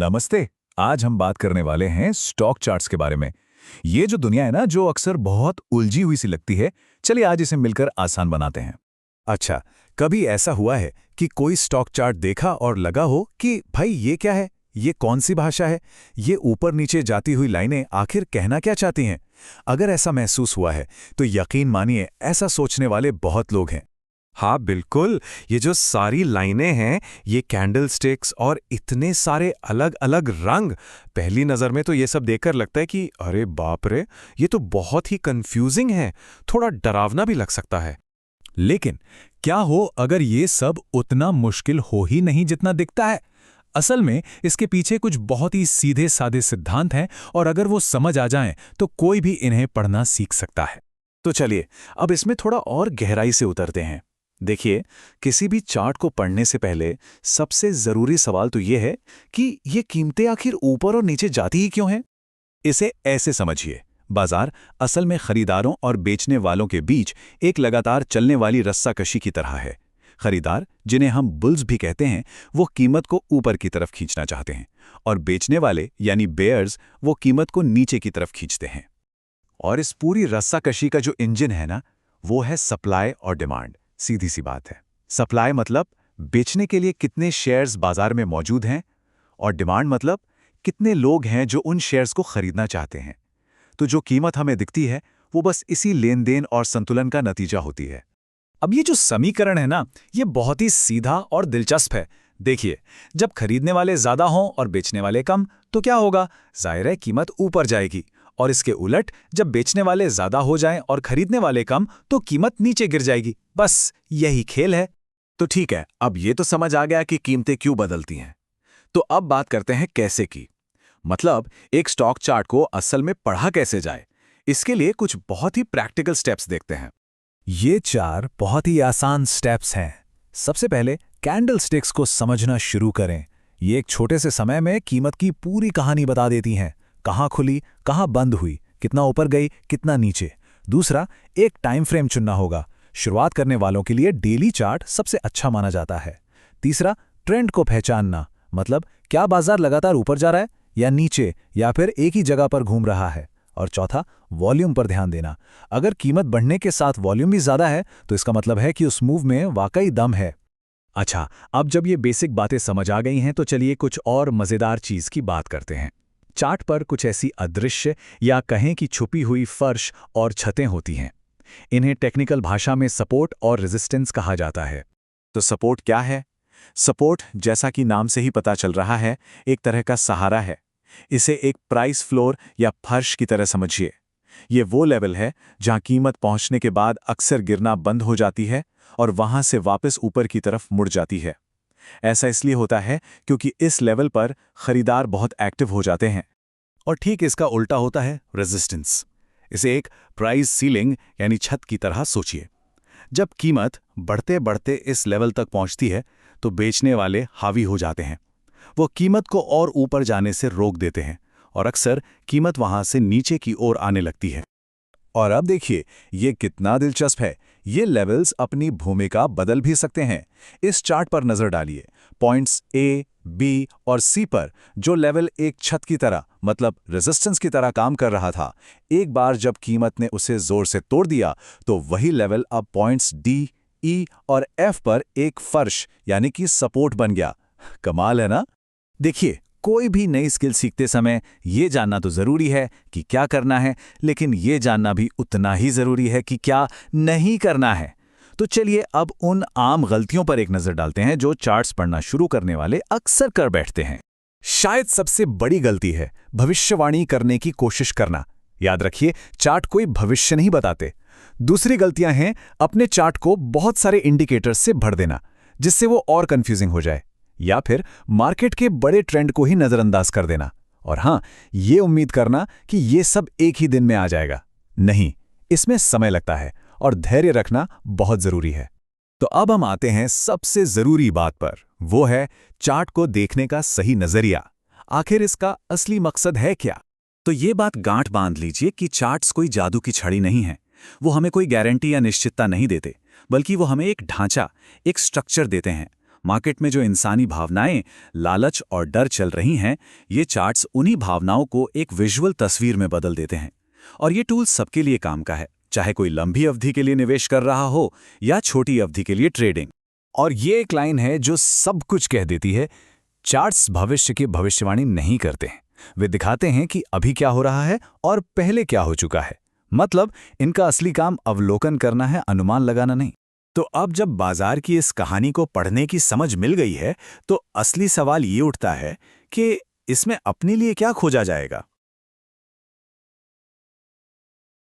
नमस्ते। आज हम बात करने वाले हैं स्टॉक चार्ट्स के बारे में। ये जो दुनिया है ना, जो अक्सर बहुत उलझी हुई सी लगती है, चलिए आज इसे मिलकर आसान बनाते हैं। अच्छा, कभी ऐसा हुआ है कि कोई स्टॉक चार्ट देखा और लगा हो कि भाई ये क्या है, ये कौन सी भाषा है, ये ऊपर नीचे जाती हुई लाइनें आखिर कहना क्या चाहती हैं? अगर ऐसा महसूस हुआ है तो यकीन मानिए ऐसा सोचने वाले बहुत लोग हैं। हाँ बिल्कुल, ये जो सारी लाइनें हैं, ये कैंडल स्टिक्स और इतने सारे अलग अलग रंग, पहली नज़र में तो ये सब देखकर लगता है कि अरे बाप रे, ये तो बहुत ही कंफ्यूजिंग है, थोड़ा डरावना भी लग सकता है। लेकिन क्या हो अगर ये सब उतना मुश्किल हो ही नहीं जितना दिखता है? असल में इसके पीछे कुछ बहुत ही सीधे साधे सिद्धांत हैं और अगर वो समझ आ जाएं तो कोई भी इन्हें पढ़ना सीख सकता है। तो चलिए अब इसमें थोड़ा और गहराई से उतरते हैं। देखिए, किसी भी चार्ट को पढ़ने से पहले सबसे ज़रूरी सवाल तो ये है कि ये कीमतें आखिर ऊपर और नीचे जाती ही क्यों हैं? इसे ऐसे समझिए, बाजार असल में खरीदारों और बेचने वालों के बीच एक लगातार चलने वाली रस्साकशी की तरह है। खरीदार, जिन्हें हम बुल्स भी कहते हैं, वो कीमत को ऊपर की तरफ खींचना चाहते हैं और बेचने वाले यानी बेयर्स वो कीमत को नीचे की तरफ खींचते हैं। और इस पूरी रस्साकशी का जो इंजन है ना, वो है सप्लाई और डिमांड। सीधी सी बात है। सप्लाई मतलब बेचने के लिए कितने शेयर्स बाजार में मौजूद हैं और डिमांड मतलब कितने लोग हैं जो उन शेयर्स को खरीदना चाहते हैं। तो जो कीमत हमें दिखती है वो बस इसी लेन देन और संतुलन का नतीजा होती है। अब ये जो समीकरण है ना, ये बहुत ही सीधा और दिलचस्प है। देखिए, जब खरीदने वाले ज्यादा हों और बेचने वाले कम तो क्या होगा? जाहिर है कीमत ऊपर जाएगी। और इसके उलट जब बेचने वाले ज्यादा हो जाएं और खरीदने वाले कम तो कीमत नीचे गिर जाएगी। बस यही खेल है। तो ठीक है, अब ये तो समझ आ गया कि कीमतें क्यों बदलती हैं। तो अब बात करते हैं कैसे की। मतलब एक स्टॉक चार्ट को असल में पढ़ा कैसे जाए। इसके लिए कुछ बहुत ही प्रैक्टिकल स्टेप्स देखते हैं। ये 4 बहुत ही आसान स्टेप्स हैं। सबसे पहले कैंडल स्टिक्स को समझना शुरू करें। ये एक छोटे से समय में कीमत की पूरी कहानी बता देती हैं। कहाँ खुली, कहाँ बंद हुई, कितना ऊपर गई, कितना नीचे। दूसरा, एक टाइम फ्रेम चुनना होगा। शुरुआत करने वालों के लिए डेली चार्ट सबसे अच्छा माना जाता है। तीसरा, ट्रेंड को पहचानना, मतलब क्या बाजार लगातार ऊपर जा रहा है या नीचे या फिर एक ही जगह पर घूम रहा है। और चौथा, वॉल्यूम पर ध्यान देना। अगर कीमत बढ़ने के साथ वॉल्यूम भी ज्यादा है तो इसका मतलब है कि उस मूव में वाकई दम है। अच्छा, अब जब ये बेसिक बातें समझ आ गई हैं तो चलिए कुछ और मजेदार चीज की बात करते हैं। चार्ट पर कुछ ऐसी अदृश्य या कहें कि छुपी हुई फर्श और छतें होती हैं। इन्हें टेक्निकल भाषा में सपोर्ट और रेजिस्टेंस कहा जाता है। तो सपोर्ट क्या है? सपोर्ट, जैसा कि नाम से ही पता चल रहा है, एक तरह का सहारा है। इसे एक प्राइस फ्लोर या फर्श की तरह समझिए। ये वो लेवल है जहां कीमत पहुंचने के बाद अक्सर गिरना बंद हो जाती है और वहां से वापस ऊपर की तरफ मुड़ जाती है। ऐसा इसलिए होता है क्योंकि इस लेवल पर खरीदार बहुत एक्टिव हो जाते हैं। और ठीक इसका उल्टा होता है रेजिस्टेंस। इसे एक प्राइस सीलिंग यानी छत की तरह सोचिए। जब कीमत बढ़ते बढ़ते इस लेवल तक पहुंचती है तो बेचने वाले हावी हो जाते हैं। वो कीमत को और ऊपर जाने से रोक देते हैं और अक्सर कीमत वहां से नीचे की ओर आने लगती है। और अब देखिए ये कितना दिलचस्प है। ये लेवल्स अपनी भूमिका बदल भी सकते हैं। इस चार्ट पर नजर डालिए। पॉइंट्स ए, बी और सी पर जो लेवल एक छत की तरह, मतलब रेजिस्टेंस की तरह काम कर रहा था, एक बार जब कीमत ने उसे जोर से तोड़ दिया तो वही लेवल अब पॉइंट्स डी, ई और एफ पर एक फर्श यानी कि सपोर्ट बन गया। कमाल है ना? देखिए, कोई भी नई स्किल सीखते समय ये जानना तो जरूरी है कि क्या करना है, लेकिन ये जानना भी उतना ही जरूरी है कि क्या नहीं करना है। तो चलिए अब उन आम गलतियों पर एक नजर डालते हैं जो चार्ट्स पढ़ना शुरू करने वाले अक्सर कर बैठते हैं। शायद सबसे बड़ी गलती है भविष्यवाणी करने की कोशिश करना। याद रखिए, चार्ट कोई भविष्य नहीं बताते। दूसरी गलतियां हैं अपने चार्ट को बहुत सारे इंडिकेटर्स से भर देना जिससे वो और कंफ्यूजिंग हो जाए, या फिर मार्केट के बड़े ट्रेंड को ही नजरअंदाज कर देना। और हां, ये उम्मीद करना कि ये सब एक ही दिन में आ जाएगा। नहीं, इसमें समय लगता है और धैर्य रखना बहुत जरूरी है। तो अब हम आते हैं सबसे जरूरी बात पर, वो है चार्ट को देखने का सही नजरिया। आखिर इसका असली मकसद है क्या? तो ये बात गांठ बांध लीजिए कि चार्ट्स कोई जादू की छड़ी नहीं है। वो हमें कोई गारंटी या निश्चितता नहीं देते, बल्कि वो हमें एक ढांचा, एक स्ट्रक्चर देते हैं। मार्केट में जो इंसानी भावनाएं, लालच और डर चल रही हैं, ये चार्ट्स उन्हीं भावनाओं को एक विजुअल तस्वीर में बदल देते हैं। और ये टूल सबके लिए काम का है, चाहे कोई लंबी अवधि के लिए निवेश कर रहा हो या छोटी अवधि के लिए ट्रेडिंग। और ये एक लाइन है जो सब कुछ कह देती है। चार्ट्स भविष्य की भविष्यवाणी नहीं करते हैं, वे दिखाते हैं कि अभी क्या हो रहा है और पहले क्या हो चुका है। मतलब इनका असली काम अवलोकन करना है, अनुमान लगाना नहीं। तो अब जब बाजार की इस कहानी को पढ़ने की समझ मिल गई है, तो असली सवाल ये उठता है कि इसमें अपने लिए क्या खोजा जाएगा।